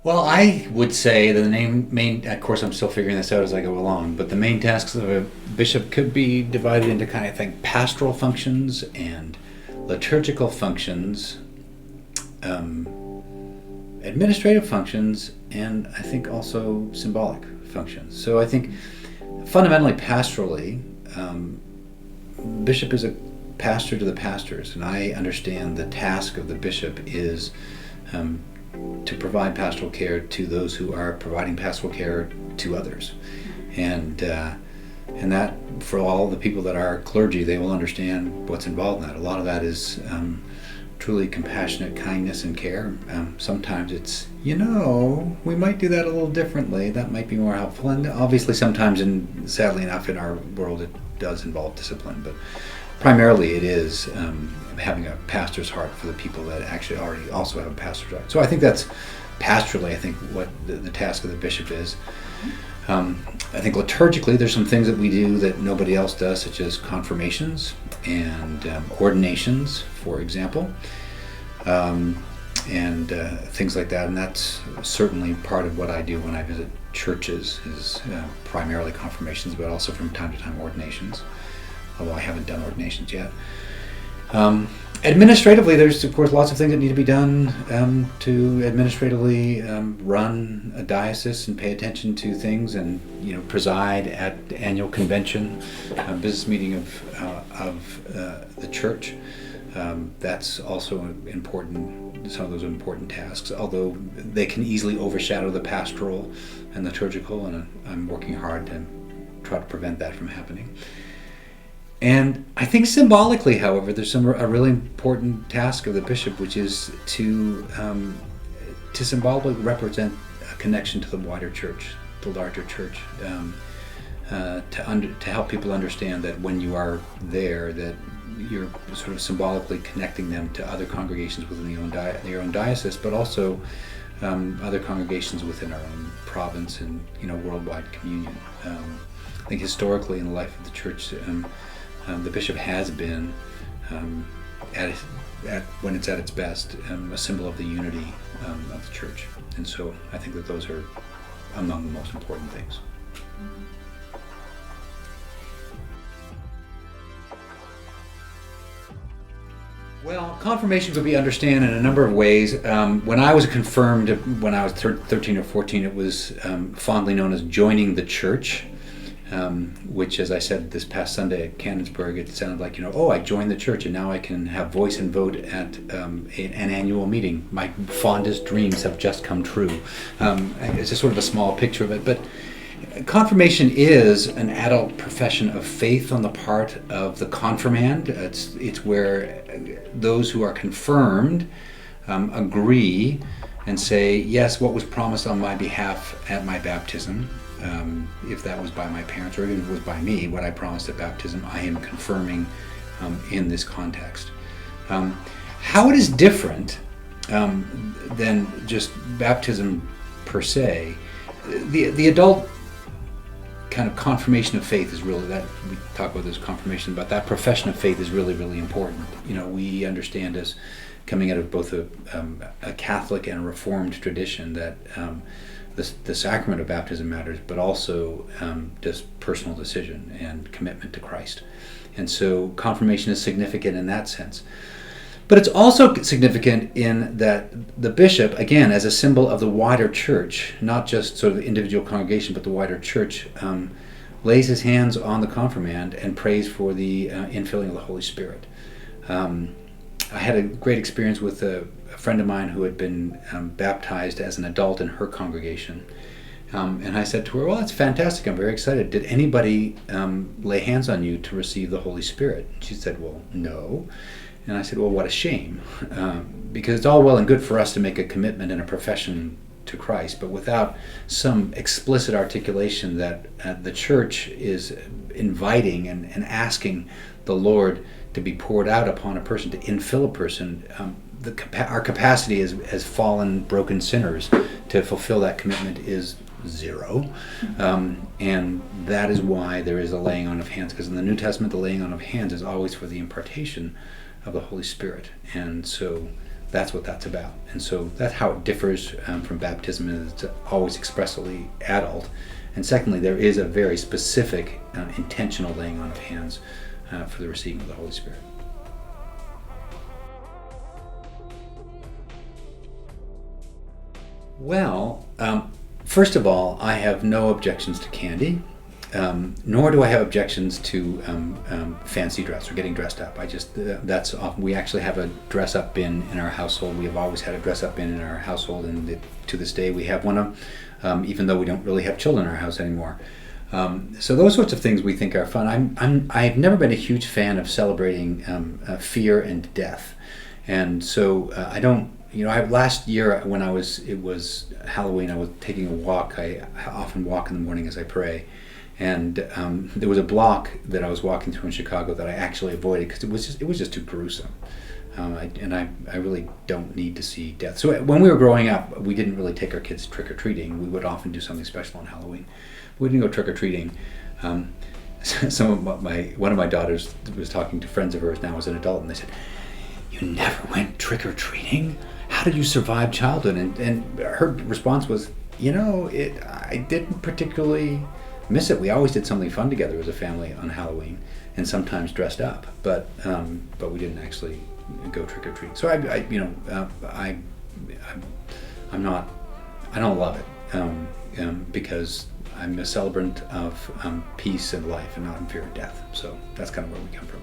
Well, I would say that the main, of course, I'm still figuring this out as I go along, but the main tasks of a bishop could be divided into kind of, I think, pastoral functions and liturgical functions, um, administrative functions, and I think also symbolic functions. So I think fundamentally, pastorally, bishop is a pastor to the pastors, and I understand the task of the bishop is um, to provide pastoral care to those who are providing pastoral care to others, and that for all the people that are clergy, they will understand what's involved in that. A lot of that is truly compassionate kindness and care. Sometimes it's, we might do that a little differently. That might be more helpful. And obviously sometimes, and sadly enough in our world, it does involve discipline. But primarily it is having a pastor's heart for the people that actually already also have a pastor's heart. So I think that's pastorally, I think, what the task of the bishop is. I think liturgically there's some things that we do that nobody else does, such as confirmations and ordinations, for example, and things like that. And that's certainly part of what I do when I visit churches, is primarily confirmations, but also from time to time ordinations, although I haven't done ordinations yet. Administratively, there's of course lots of things that need to be done to administratively run a diocese and pay attention to things, and preside at the annual convention, business meeting of the church. That's also important. Some of those are important tasks, although they can easily overshadow the pastoral and liturgical, and I'm working hard to try to prevent that from happening. And I think symbolically, however, there's a really important task of the bishop, which is to symbolically represent a connection to the wider church, the larger church, to help people understand that when you are there, that you're sort of symbolically connecting them to other congregations within your own diocese, but also other congregations within our own province and worldwide communion. I think historically in the life of the church, the bishop has been, when it's at its best, a symbol of the unity of the church. And so I think that those are among the most important things. Well, confirmation could be understood in a number of ways. When I was confirmed, when I was 13 or 14, it was fondly known as joining the church. Which, as I said this past Sunday at Canonsburg, it sounded like, I joined the church and now I can have voice and vote at an annual meeting. My fondest dreams have just come true. It's just sort of a small picture of it. But confirmation is an adult profession of faith on the part of the confirmand. It's where those who are confirmed agree and say, yes, what was promised on my behalf at my baptism, if that was by my parents or even if it was by me, what I promised at baptism, I am confirming in this context. How it is different than just baptism per se, the adult kind of confirmation of faith is really, that we talk about this confirmation, but that profession of faith is really, really important. We understand, as coming out of both a Catholic and a Reformed tradition, that the sacrament of baptism matters, but also just personal decision and commitment to Christ. And so confirmation is significant in that sense. But it's also significant in that the bishop, again, as a symbol of the wider church, not just sort of the individual congregation, but the wider church, lays his hands on the confirmand and prays for the infilling of the Holy Spirit. I had a great experience with a friend of mine who had been baptized as an adult in her congregation. And I said to her, well, that's fantastic. I'm very excited. Did anybody lay hands on you to receive the Holy Spirit? She said, well, no. And I said, well, what a shame. Because it's all well and good for us to make a commitment and a profession to Christ, but without some explicit articulation that the church is inviting and asking the Lord to be poured out upon a person, to infill a person, our capacity as fallen, broken sinners to fulfill that commitment is zero. And that is why there is a laying on of hands, because in the New Testament the laying on of hands is always for the impartation of the Holy Spirit. And so That's what that's about. And so that's how it differs from baptism, is it's always expressly adult. And secondly, there is a very specific intentional laying on of hands for the receiving of the Holy Spirit. Well, first of all, I have no objections to candy, nor do I have objections to fancy dress or getting dressed up. That's often, we actually have a dress up bin in our household. We have always had a dress up bin in our household, and to this day we have one of, even though we don't really have children in our house anymore. So those sorts of things we think are fun. I've never been a huge fan of celebrating fear and death, and so I don't. Last year when it was Halloween, I was taking a walk. I often walk in the morning as I pray, and there was a block that I was walking through in Chicago that I actually avoided because it was just too gruesome. I really don't need to see death. So when we were growing up, we didn't really take our kids trick or treating. We would often do something special on Halloween. We didn't go trick or treating. One of my daughters was talking to friends of hers now as an adult, and they said, "You never went trick or treating? How did you survive childhood?" And her response was, I didn't particularly miss it. We always did something fun together as a family on Halloween, and sometimes dressed up, but we didn't actually go trick or treating. So I don't love it because I'm a celebrant of peace and life, and not in fear of death. So that's kind of where we come from.